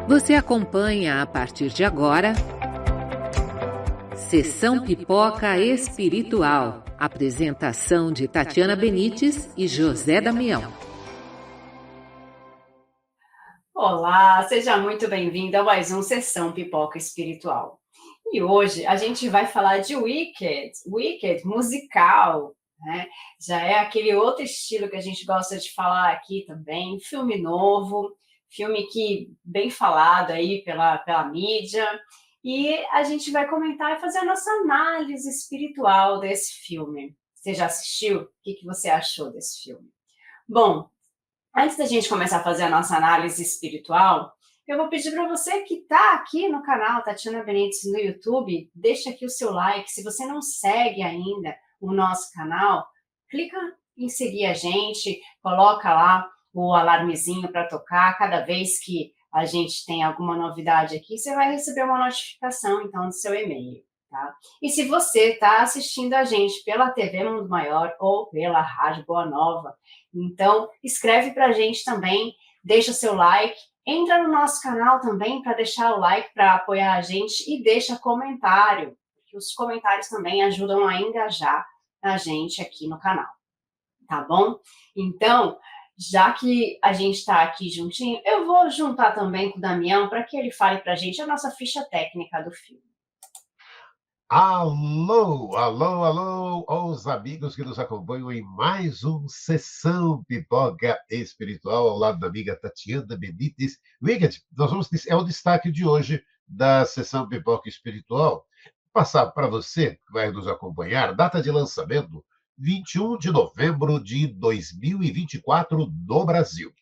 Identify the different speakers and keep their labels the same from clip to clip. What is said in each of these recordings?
Speaker 1: Você acompanha a partir de agora Sessão Pipoca Espiritual. Apresentação de Tatiana Benites e José Damião.
Speaker 2: Olá, seja muito bem-vindo a mais um Sessão Pipoca Espiritual. E hoje a gente vai falar de Wicked musical, né? Já é aquele outro estilo que a gente gosta de falar aqui também, filme novo, filme que bem falado aí pela mídia, e a gente vai comentar e fazer a nossa análise espiritual desse filme. Você já assistiu? O que você achou desse filme? Bom, antes da gente começar a fazer a nossa análise espiritual, eu vou pedir para você que está aqui no canal Tatiana Benites no YouTube, deixa aqui o seu like. Se você não segue ainda o nosso canal, clica em seguir a gente, coloca lá o alarmezinho para tocar. Cada vez que a gente tem alguma novidade aqui, você vai receber uma notificação, então, do seu e-mail. Tá? E se você está assistindo a gente pela TV Mundo Maior ou pela Rádio Boa Nova, então escreve para a gente também, deixa seu like, entra no nosso canal também para deixar o like, para apoiar a gente e deixa comentário, porque os comentários também ajudam a engajar a gente aqui no canal, tá bom? Então, já que a gente está aqui juntinho, eu vou juntar também com o Damião para que ele fale para a gente a nossa ficha técnica do filme.
Speaker 3: Alô, alô, alô, aos amigos que nos acompanham em mais um Sessão Pipoca Espiritual, ao lado da amiga Tatiana Benites. Wicked, é o destaque de hoje da Sessão Pipoca Espiritual. Passar para você, que vai nos acompanhar, data de lançamento, 21 de novembro de 2024, no Brasil.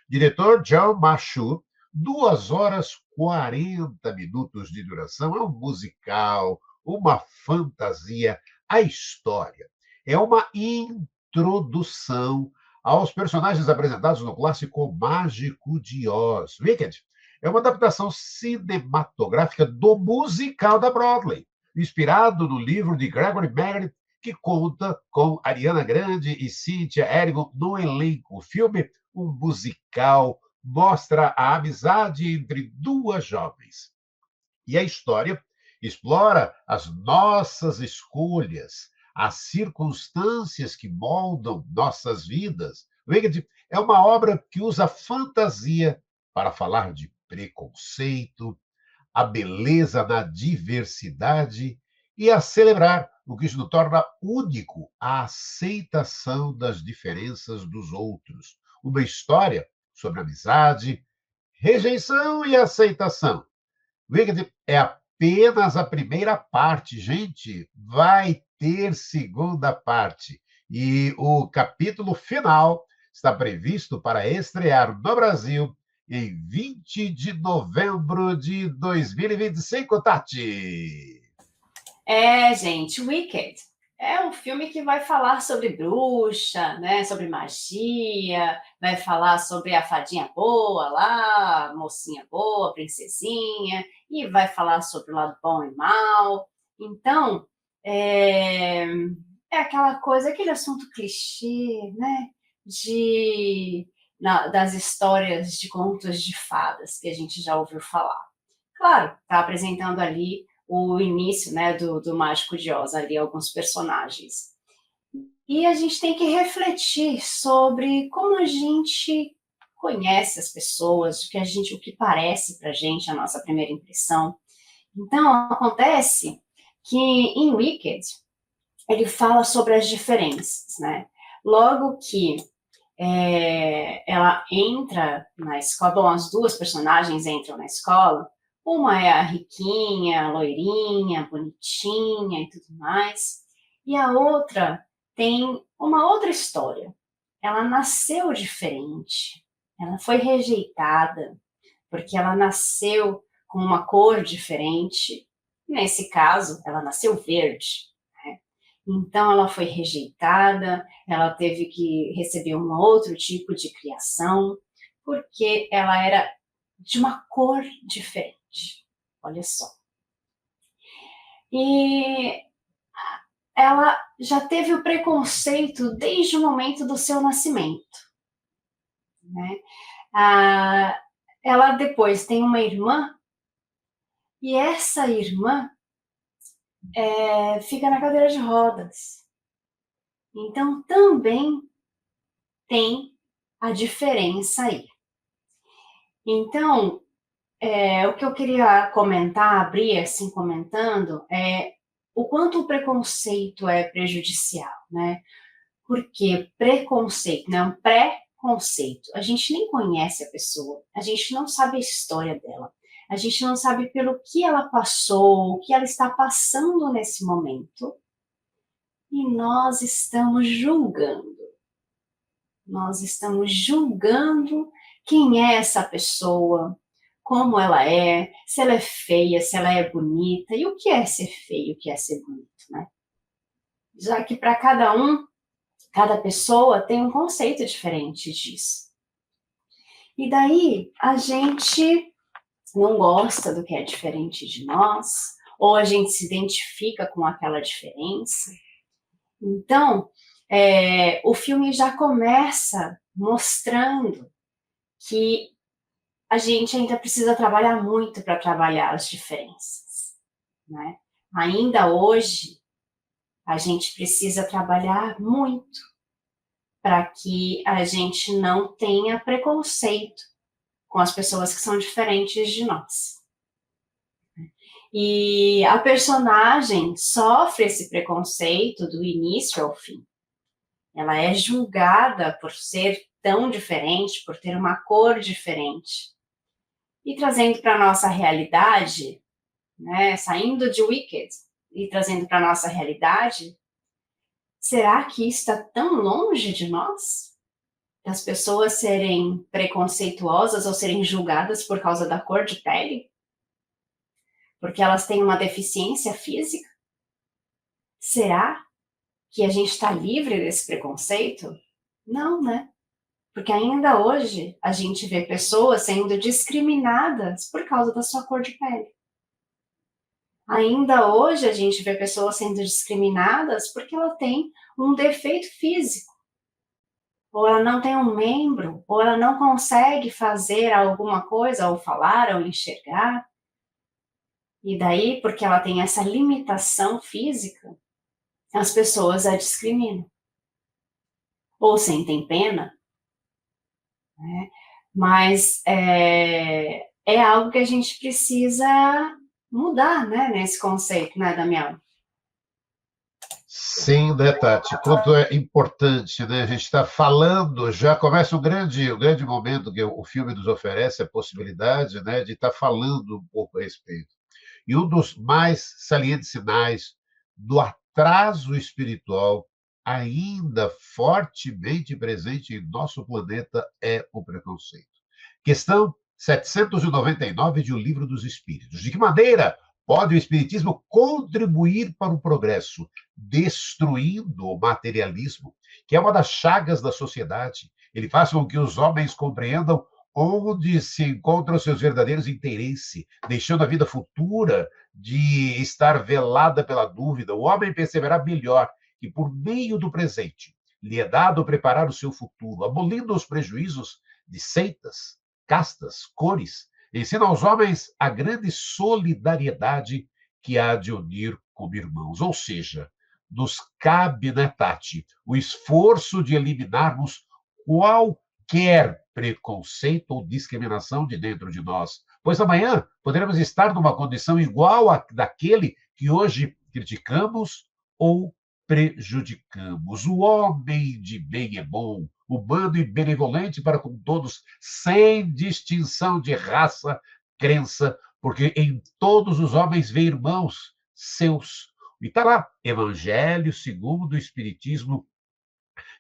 Speaker 3: Diretor John Machu, 2 horas 40 minutos de duração, é um musical, uma fantasia. A história é uma introdução aos personagens apresentados no clássico Mágico de Oz. Wicked é uma adaptação cinematográfica do musical da Broadway, inspirado no livro de Gregory Maguire, que conta com Ariana Grande e Cynthia Erivo no elenco. O filme, um musical, mostra a amizade entre duas jovens. E a história explora as nossas escolhas, as circunstâncias que moldam nossas vidas. Wicked é uma obra que usa a fantasia para falar de preconceito, a beleza na diversidade e a celebrar o que nos torna único, a aceitação das diferenças dos outros. Uma história sobre amizade, rejeição e aceitação. Wicked é apenas a primeira parte, gente. Vai ter segunda parte. E o capítulo final está previsto para estrear no Brasil em 20 de novembro de 2025, Tati.
Speaker 2: Gente, Wicked é um filme que vai falar sobre bruxa, né, sobre magia, vai falar sobre a fadinha boa lá, a mocinha boa, a princesinha, e vai falar sobre o lado bom e mal. Então, é aquela coisa, aquele assunto clichê, né, das histórias de contos de fadas que a gente já ouviu falar. Claro, está apresentando ali o início, né, do Mágico de Oz, ali alguns personagens. E a gente tem que refletir sobre como a gente conhece as pessoas, o que parece para a gente, a nossa primeira impressão. Então, acontece que em Wicked, ele fala sobre as diferenças, né? Logo que ela entra na escola, bom, as duas personagens entram na escola, uma é a riquinha, loirinha, bonitinha e tudo mais, e a outra tem uma outra história. Ela nasceu diferente, ela foi rejeitada, porque ela nasceu com uma cor diferente. Nesse caso, ela nasceu verde. Então, ela foi rejeitada, ela teve que receber um outro tipo de criação, porque ela era de uma cor diferente. Olha só. E ela já teve o preconceito desde o momento do seu nascimento, né? ela depois tem uma irmã, e essa irmã fica na cadeira de rodas. Então, também tem a diferença aí. Então, o que eu queria comentar, abrir assim comentando, é o quanto o preconceito é prejudicial, né? Porque preconceito, né? Um pré-conceito. A gente nem conhece a pessoa, a gente não sabe a história dela, a gente não sabe pelo que ela passou, o que ela está passando nesse momento, e nós estamos julgando. Nós estamos julgando quem é essa pessoa, como ela é, se ela é feia, se ela é bonita, e o que é ser feio, o que é ser bonito, né? Já que para cada pessoa tem um conceito diferente disso. E daí a gente não gosta do que é diferente de nós, ou a gente se identifica com aquela diferença. Então, o filme já começa mostrando que a gente ainda precisa trabalhar muito para trabalhar as diferenças, né? Ainda hoje, a gente precisa trabalhar muito para que a gente não tenha preconceito com as pessoas que são diferentes de nós. E a personagem sofre esse preconceito do início ao fim. Ela é julgada por ser tão diferente, por ter uma cor diferente. E trazendo para a nossa realidade, né, saindo de Wicked e trazendo para a nossa realidade, será que está tão longe de nós? Das pessoas serem preconceituosas ou serem julgadas por causa da cor de pele? Porque elas têm uma deficiência física? Será que a gente está livre desse preconceito? Não, né? Porque ainda hoje a gente vê pessoas sendo discriminadas por causa da sua cor de pele. Ainda hoje a gente vê pessoas sendo discriminadas porque ela tem um defeito físico. Ou ela não tem um membro, ou ela não consegue fazer alguma coisa, ou falar, ou enxergar. E daí, porque ela tem essa limitação física, as pessoas a discriminam. Ou sentem pena, né? Mas é algo que a gente precisa mudar, né, nesse conceito, né, Damião?
Speaker 3: Sim, né, Tati? Quanto é importante, né? A gente está falando, já começa o grande momento que o filme nos oferece, a possibilidade, né, de estar falando um pouco a respeito. E um dos mais salientes sinais do atraso espiritual, ainda fortemente presente em nosso planeta, é o preconceito. Questão 799 de O Livro dos Espíritos. De que maneira pode o Espiritismo contribuir para o progresso, destruindo o materialismo, que é uma das chagas da sociedade? Ele faz com que os homens compreendam onde se encontram seus verdadeiros interesses, deixando a vida futura de estar velada pela dúvida. O homem perceberá melhor que, por meio do presente, lhe é dado preparar o seu futuro, abolindo os prejuízos de seitas, castas, cores, ensina aos homens a grande solidariedade que há de unir como irmãos. Ou seja, nos cabe, né, Tati, o esforço de eliminarmos qualquer preconceito ou discriminação de dentro de nós, pois amanhã poderemos estar numa condição igual à daquele que hoje criticamos ou prejudicamos. O homem de bem é bom, humano e benevolente para com todos, sem distinção de raça, crença, porque em todos os homens vê irmãos seus. E está lá, Evangelho segundo o Espiritismo,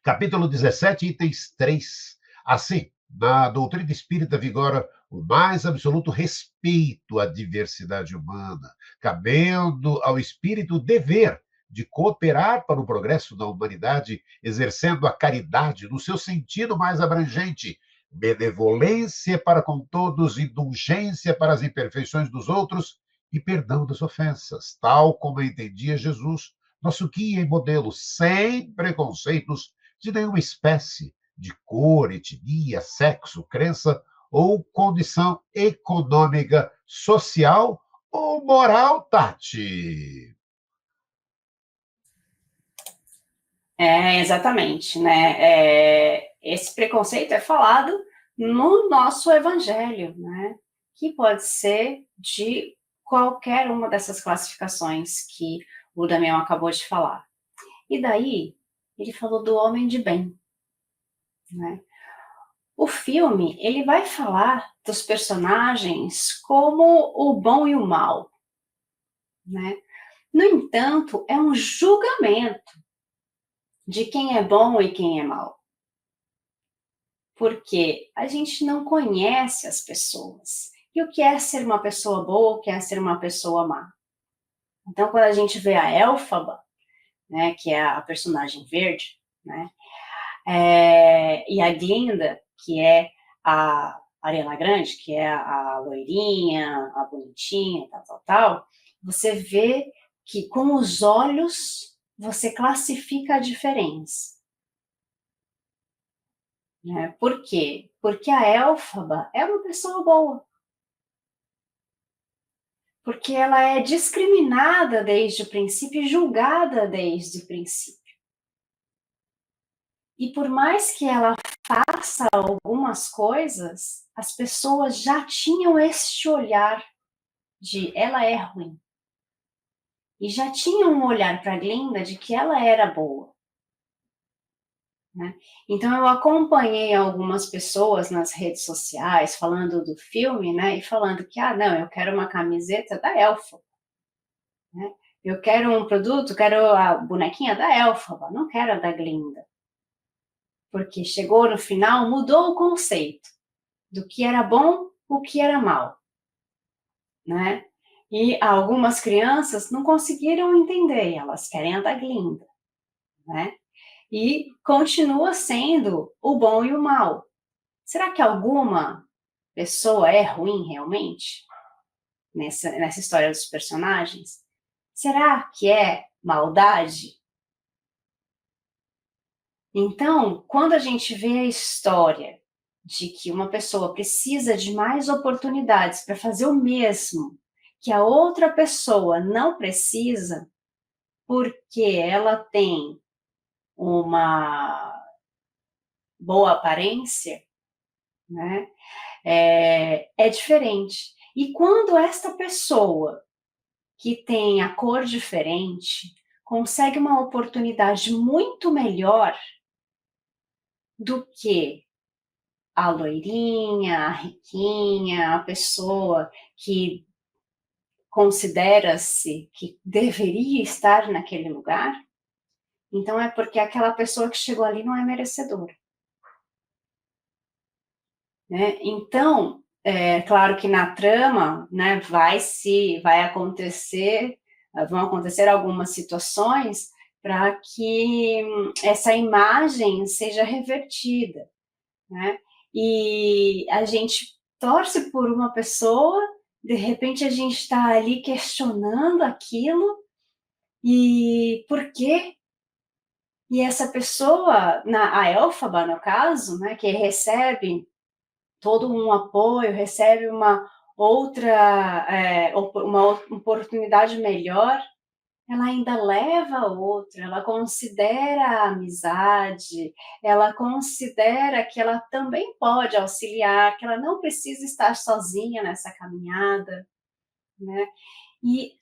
Speaker 3: capítulo 17, itens 3. Assim, na doutrina espírita vigora o mais absoluto respeito à diversidade humana, cabendo ao espírito o dever de cooperar para o progresso da humanidade, exercendo a caridade no seu sentido mais abrangente, benevolência para com todos, indulgência para as imperfeições dos outros e perdão das ofensas, tal como entendia Jesus, nosso guia e modelo, sem preconceitos de nenhuma espécie, de cor, etnia, sexo, crença ou condição econômica, social ou moral, Tati?
Speaker 2: Exatamente, né? Esse preconceito é falado no nosso evangelho, né? Que pode ser de qualquer uma dessas classificações que o Damião acabou de falar. E daí, ele falou do homem de bem, né? O filme, ele vai falar dos personagens como o bom e o mal, né? No entanto, é um julgamento de quem é bom e quem é mal. Porque a gente não conhece as pessoas. E o que é ser uma pessoa boa, o que é ser uma pessoa má. Então, quando a gente vê a Elphaba, né, que é a personagem verde, né, e a Glinda, que é a Ariana Grande, que é a loirinha, a bonitinha, tal, você vê que com os olhos você classifica a diferença. Né? Por quê? Porque a Elphaba é uma pessoa boa. Porque ela é discriminada desde o princípio e julgada desde o princípio. E por mais que ela faça algumas coisas, as pessoas já tinham este olhar de ela é ruim. E já tinham um olhar para a Glinda de que ela era boa. Né? Então eu acompanhei algumas pessoas nas redes sociais falando do filme, né, e falando que, não, eu quero uma camiseta da Elphaba, né? Eu quero um produto, quero a bonequinha da Elphaba, não quero a da Glinda. Porque chegou no final, mudou o conceito do que era bom, o que era mal, né? E algumas crianças não conseguiram entender, elas querem a da Glinda, né? E continua sendo o bom e o mal. Será que alguma pessoa é ruim realmente nessa história dos personagens? Será que é maldade? Então, quando a gente vê a história de que uma pessoa precisa de mais oportunidades para fazer o mesmo que a outra pessoa não precisa, porque ela tem uma boa aparência, né? É diferente. E quando esta pessoa que tem a cor diferente consegue uma oportunidade muito melhor do que a loirinha, a riquinha, a pessoa que considera-se que deveria estar naquele lugar, então é porque aquela pessoa que chegou ali não é merecedora. Né? Então, claro que na trama, né, vão acontecer algumas situações para que essa imagem seja revertida, né? E a gente torce por uma pessoa, de repente a gente está ali questionando aquilo, e por quê? E essa pessoa, a Elphaba, no caso, né, que recebe todo um apoio, recebe uma uma oportunidade melhor, ela ainda leva a outra, ela considera a amizade, ela considera que ela também pode auxiliar, que ela não precisa estar sozinha nessa caminhada, né? E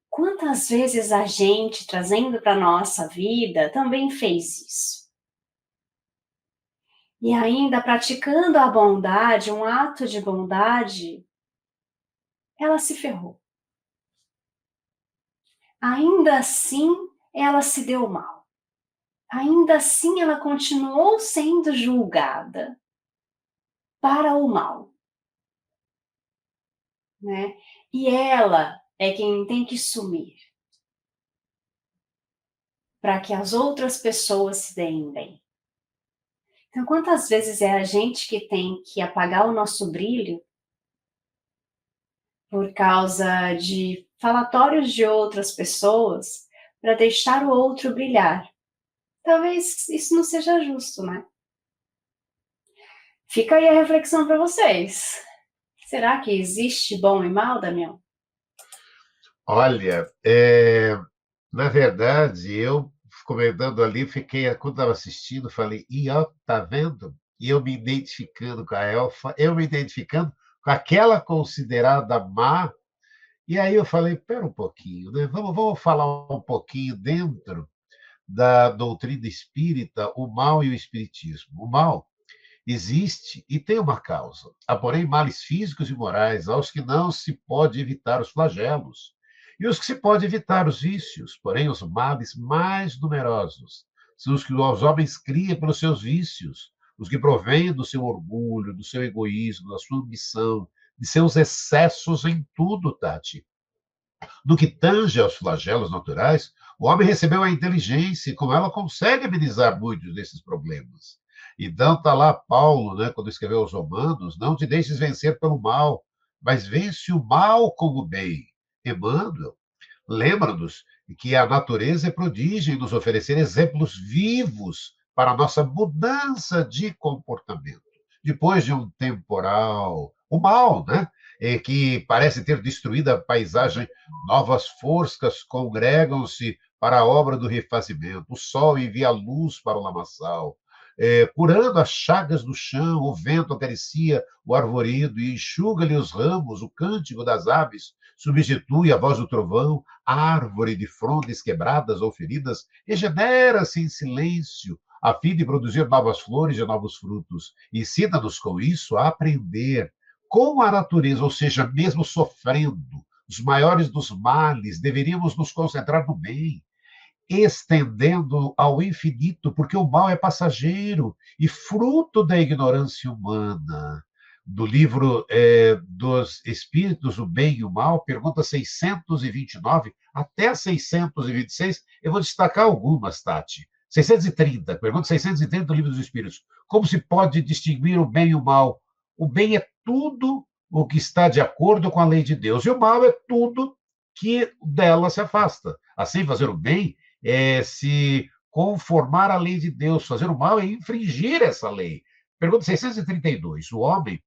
Speaker 2: quantas vezes a gente, trazendo para a nossa vida, também fez isso? E ainda praticando a bondade, um ato de bondade, ela se ferrou. Ainda assim, ela se deu mal. Ainda assim, ela continuou sendo julgada para o mal, né? E ela é quem tem que sumir para que as outras pessoas se deem bem. Então, quantas vezes é a gente que tem que apagar o nosso brilho por causa de falatórios de outras pessoas para deixar o outro brilhar? Talvez isso não seja justo, né? Fica aí a reflexão para vocês. Será que existe bom e mal, Damião?
Speaker 3: Olha, na verdade, eu comentando ali, quando estava assistindo, falei, e ó, tá vendo? E eu me identificando com a Elfa, eu me identificando com aquela considerada má. E aí eu falei, pera um pouquinho, né? Vamos falar um pouquinho dentro da doutrina espírita, o mal e o espiritismo. O mal existe e tem uma causa. Há, porém, males físicos e morais aos que não se pode evitar os flagelos, e os que se pode evitar os vícios. Porém, os males mais numerosos são os que os homens criam pelos seus vícios, os que provêm do seu orgulho, do seu egoísmo, da sua ambição, de seus excessos em tudo, Tati. No que tange aos flagelos naturais, o homem recebeu a inteligência e com ela consegue amenizar muitos desses problemas. Então está lá Paulo, né, quando escreveu aos Romanos, não te deixes vencer pelo mal, mas vence o mal com o bem. Emmanuel lembra-nos que a natureza é prodígio em nos oferecer exemplos vivos para a nossa mudança de comportamento. Depois de um temporal, o mal, né? Que parece ter destruído a paisagem, novas forças congregam-se para a obra do refazimento. O sol envia luz para o lamaçal. Curando as chagas do chão, o vento acaricia o arvoredo e enxuga-lhe os ramos, o cântico das aves substitui a voz do trovão, a árvore de frondes quebradas ou feridas regenera-se em silêncio, a fim de produzir novas flores e novos frutos. Ensina-nos com isso a aprender com a natureza, ou seja, mesmo sofrendo os maiores dos males, deveríamos nos concentrar no bem, estendendo ao infinito, porque o mal é passageiro e fruto da ignorância humana. Do livro dos Espíritos, o Bem e o Mal, pergunta 629 até 626, eu vou destacar algumas, Tati. 630, pergunta 630 do Livro dos Espíritos. Como se pode distinguir o bem e o mal? O bem é tudo o que está de acordo com a lei de Deus, e o mal é tudo que dela se afasta. Assim, fazer o bem se conformar à lei de Deus. Fazer o mal é infringir essa lei. Pergunta 632. O homem,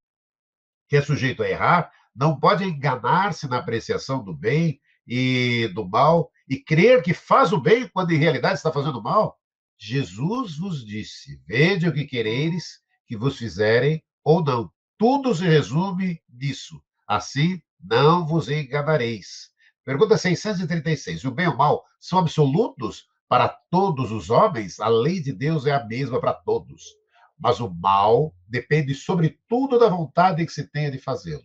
Speaker 3: que é sujeito a errar, não pode enganar-se na apreciação do bem e do mal e crer que faz o bem quando em realidade está fazendo mal? Jesus vos disse: vede o que quereis que vos fizerem ou não. Tudo se resume nisso. Assim, não vos enganareis. Pergunta 636. O bem e o mal são absolutos para todos os homens? A lei de Deus é a mesma para todos. Mas o mal depende, sobretudo, da vontade que se tenha de fazê-lo.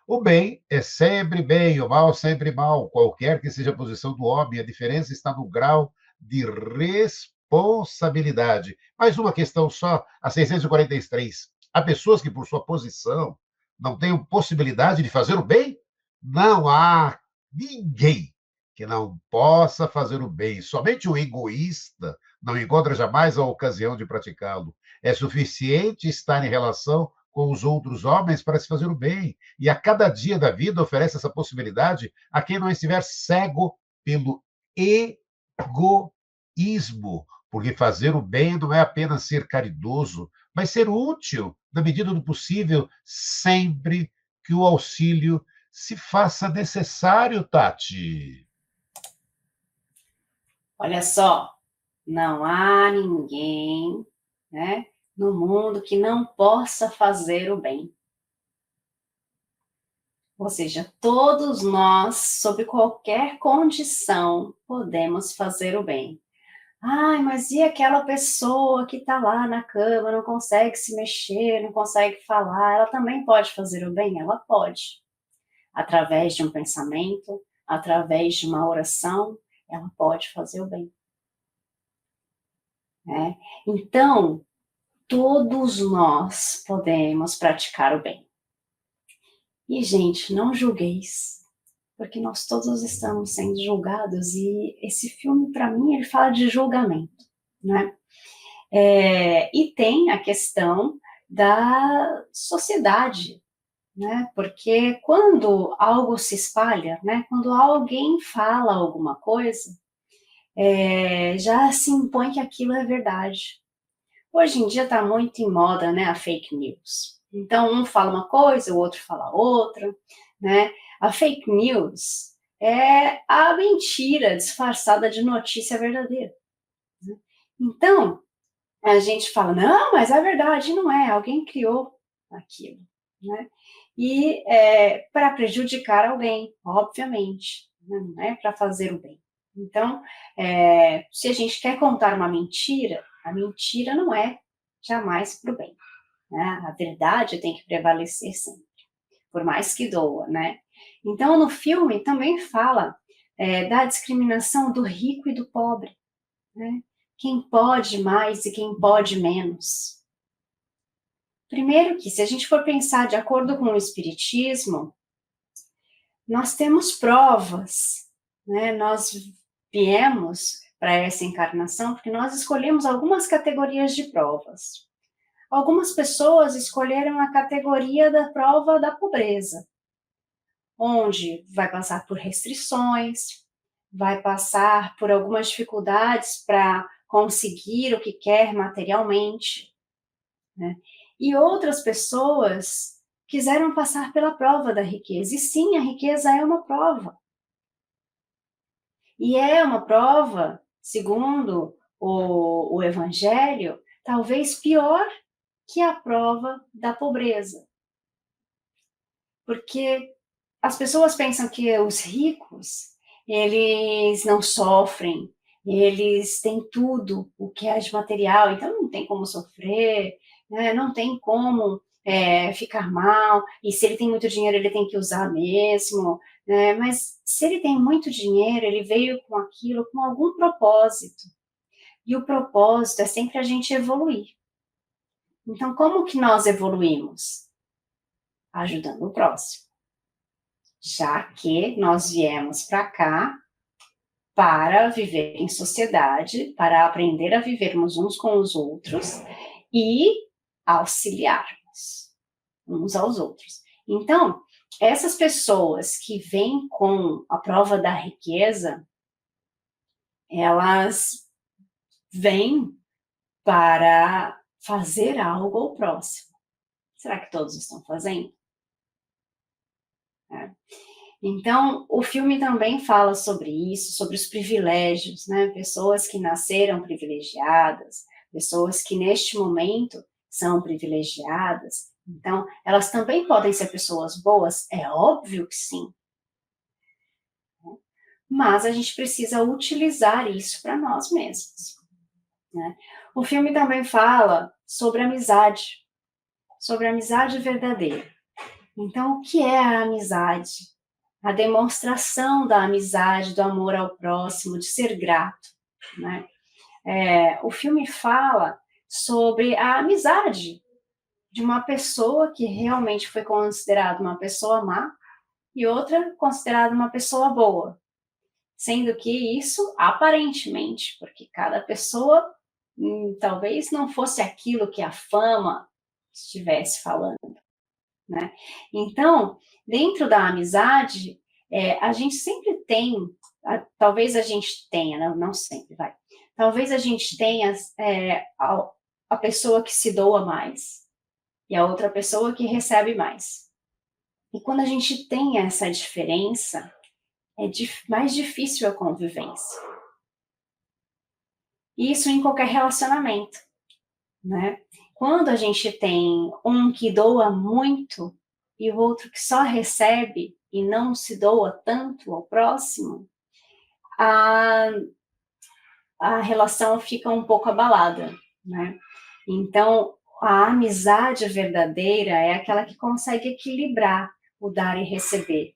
Speaker 3: O bem é sempre bem, o mal é sempre mal, qualquer que seja a posição do homem, a diferença está no grau de responsabilidade. Mais uma questão só, a 643. Há pessoas que, por sua posição, não têm possibilidade de fazer o bem? Não há ninguém que não possa fazer o bem. Somente o egoísta não encontra jamais a ocasião de praticá-lo. É suficiente estar em relação com os outros homens para se fazer o bem. E a cada dia da vida oferece essa possibilidade a quem não estiver cego pelo egoísmo. Porque fazer o bem não é apenas ser caridoso, mas ser útil, na medida do possível, sempre que o auxílio se faça necessário, Tati.
Speaker 2: Olha só, não há ninguém, né, no mundo que não possa fazer o bem. Ou seja, todos nós, sob qualquer condição, podemos fazer o bem. Ai, mas e aquela pessoa que está lá na cama, não consegue se mexer, não consegue falar, ela também pode fazer o bem? Ela pode. Através de um pensamento, através de uma oração, ela pode fazer o bem. Né? Então, todos nós podemos praticar o bem. E, gente, não julgueis, porque nós todos estamos sendo julgados e esse filme, para mim, ele fala de julgamento, né? E tem a questão da sociedade, né? Porque quando algo se espalha, né? Quando alguém fala alguma coisa, já se impõe que aquilo é verdade. Hoje em dia está muito em moda, né, a fake news. Então, um fala uma coisa, o outro fala outra, né? A fake news é a mentira disfarçada de notícia verdadeira. Né? Então, a gente fala, não, mas é verdade, não é, alguém criou aquilo, né? E para prejudicar alguém, obviamente, né? Não é para fazer o bem. Então, se a gente quer contar uma mentira, a mentira não é jamais para o bem, né? A verdade tem que prevalecer sempre, por mais que doa, né? Então, no filme também fala da discriminação do rico e do pobre, né? Quem pode mais e quem pode menos. Primeiro que, se a gente for pensar de acordo com o Espiritismo, nós temos provas, né? Nós viemos para essa encarnação porque nós escolhemos algumas categorias de provas. Algumas pessoas escolheram a categoria da prova da pobreza, onde vai passar por restrições, vai passar por algumas dificuldades para conseguir o que quer materialmente, né? E outras pessoas quiseram passar pela prova da riqueza. E sim, a riqueza é uma prova. E é uma prova, segundo o Evangelho, talvez pior que a prova da pobreza. Porque as pessoas pensam que os ricos, eles não sofrem, eles têm tudo o que é de material, então não tem como sofrer, né? Não tem como ficar mal, e se ele tem muito dinheiro, ele tem que usar mesmo, né? Mas se ele tem muito dinheiro, ele veio com aquilo com algum propósito, e o propósito é sempre a gente evoluir. Então, como que nós evoluímos? Ajudando o próximo. Já que nós viemos para cá para viver em sociedade, para aprender a vivermos uns com os outros e auxiliarmos uns aos outros. Então, essas pessoas que vêm com a prova da riqueza, elas vêm para fazer algo ao próximo. Será que todos estão fazendo? Então, o filme também fala sobre isso, sobre os privilégios, né? Pessoas que nasceram privilegiadas, pessoas que neste momento são privilegiadas. Então, elas também podem ser pessoas boas? É óbvio que sim. Mas a gente precisa utilizar isso para nós mesmos, né? O filme também fala sobre amizade verdadeira. Então, o que é a amizade? A demonstração da amizade, do amor ao próximo, de ser grato, né? O filme fala sobre a amizade de uma pessoa que realmente foi considerada uma pessoa má e outra considerada uma pessoa boa, sendo que isso aparentemente, porque cada pessoa talvez não fosse aquilo que a fama estivesse falando, né? Então, dentro da amizade, a gente sempre tem, talvez a gente tenha, não sempre, vai. Talvez a gente tenha a pessoa que se doa mais e a outra pessoa que recebe mais. E quando a gente tem essa diferença, é mais difícil a convivência. Isso em qualquer relacionamento, né? Quando a gente tem um que doa muito e o outro que só recebe e não se doa tanto ao próximo, a relação fica um pouco abalada, né? Então, a amizade verdadeira é aquela que consegue equilibrar o dar e receber.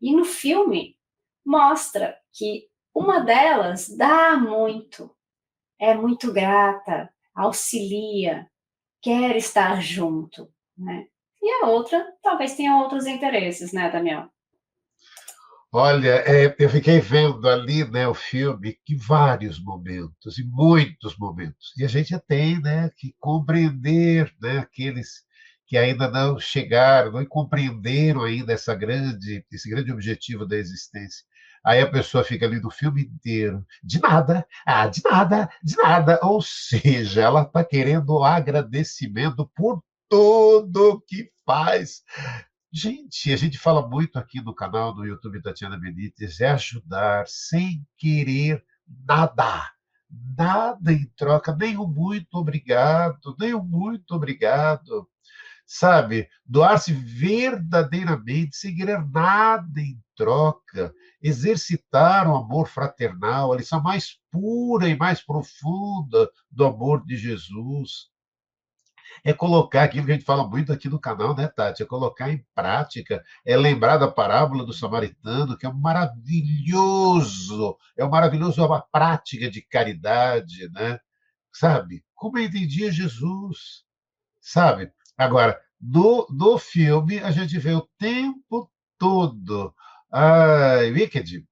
Speaker 2: E no filme mostra que uma delas dá muito, é muito grata, auxilia, quer estar junto, né? E a outra talvez tenha outros interesses, né, Damião?
Speaker 3: Olha, eu fiquei vendo ali, né, o filme, que vários momentos, e muitos momentos. E a gente tem, né, que compreender, né, aqueles que ainda não chegaram, não compreenderam ainda esse grande objetivo da existência. Aí a pessoa fica ali no filme inteiro, de nada, de nada, de nada. Ou seja, ela está querendo agradecimento por tudo que faz. Gente, a gente fala muito aqui no canal do YouTube Tatiana Benítez, é ajudar sem querer nada. Nada em troca, nem um muito obrigado, nem um muito obrigado. Sabe? Doar-se verdadeiramente, sem querer nada em troca. Exercitar o amor fraternal, a lição mais pura e mais profunda do amor de Jesus. É colocar aquilo que a gente fala muito aqui no canal, né, Tati? É colocar em prática, é lembrar da parábola do samaritano, que é um maravilhoso uma prática de caridade, né? Sabe? Como eu entendia Jesus, sabe? Agora, no filme, a gente vê o tempo todo, Wicked,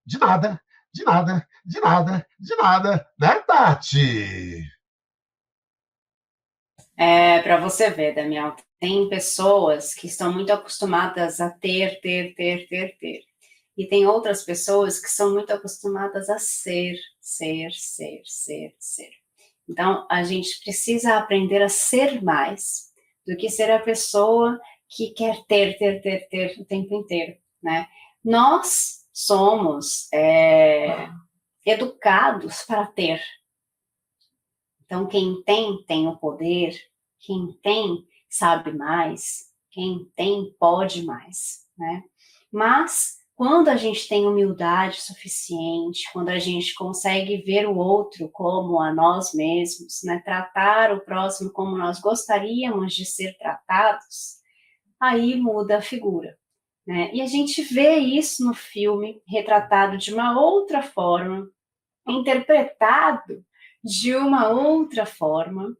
Speaker 3: de nada, de nada, de nada, de nada, né, Tati?
Speaker 2: Para você ver, Damião, tem pessoas que estão muito acostumadas a ter. E tem outras pessoas que são muito acostumadas a ser. Então, a gente precisa aprender a ser mais do que ser a pessoa que quer ter o tempo inteiro, né? Nós somos educados para ter. Então, quem tem o poder, quem tem sabe mais, quem tem pode mais, né? Mas, quando a gente tem humildade suficiente, quando a gente consegue ver o outro como a nós mesmos, né? Tratar o próximo como nós gostaríamos de ser tratados, aí muda a figura, né? E a gente vê isso no filme, retratado de uma outra forma, interpretado de uma outra forma,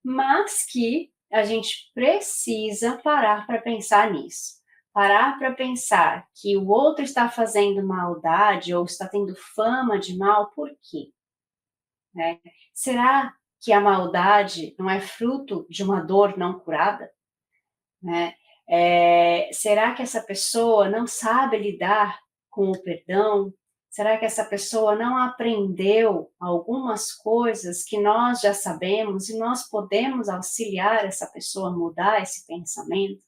Speaker 2: mas que a gente precisa parar para pensar nisso. Parar para pensar que o outro está fazendo maldade ou está tendo fama de mal, por quê? Né? Será que a maldade não é fruto de uma dor não curada? Né? Será que essa pessoa não sabe lidar com o perdão? Será que essa pessoa não aprendeu algumas coisas que nós já sabemos e nós podemos auxiliar essa pessoa a mudar esse pensamento?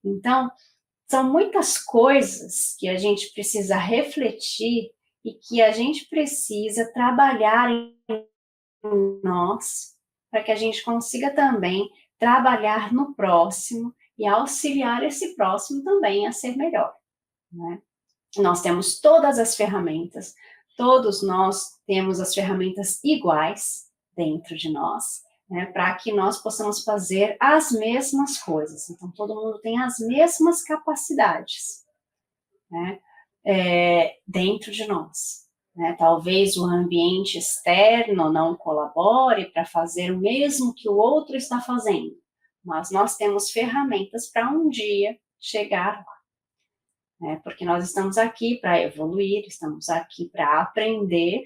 Speaker 2: Então, são muitas coisas que a gente precisa refletir e que a gente precisa trabalhar em nós para que a gente consiga também trabalhar no próximo e auxiliar esse próximo também a ser melhor, né? Nós temos todas as ferramentas, todos nós temos as ferramentas iguais dentro de nós, né, para que nós possamos fazer as mesmas coisas. Então, todo mundo tem as mesmas capacidades, né, dentro de nós. Né? Talvez o ambiente externo não colabore para fazer o mesmo que o outro está fazendo, mas nós temos ferramentas para um dia chegar lá. Porque nós estamos aqui para evoluir, estamos aqui para aprender.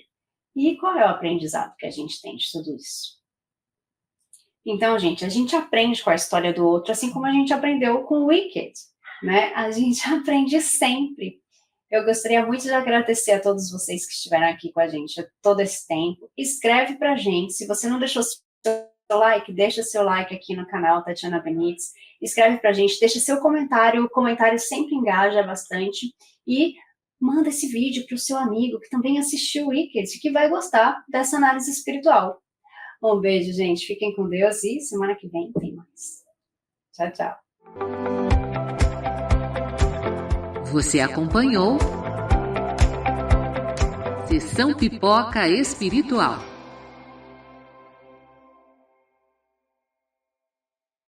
Speaker 2: E qual é o aprendizado que a gente tem de tudo isso? Então, gente, a gente aprende com a história do outro, assim como a gente aprendeu com o Wicked, né? A gente aprende sempre. Eu gostaria muito de agradecer a todos vocês que estiveram aqui com a gente todo esse tempo. Escreve pra gente, se você não deixou seu like, deixa seu like aqui no canal Tatiana Benítez. Escreve pra gente, deixa seu comentário, o comentário sempre engaja bastante, e manda esse vídeo pro seu amigo que também assistiu o Wicked, que vai gostar dessa análise espiritual. Um beijo, gente, fiquem com Deus e semana que vem tem mais. Tchau, tchau.
Speaker 1: Você acompanhou Sessão Pipoca Espiritual.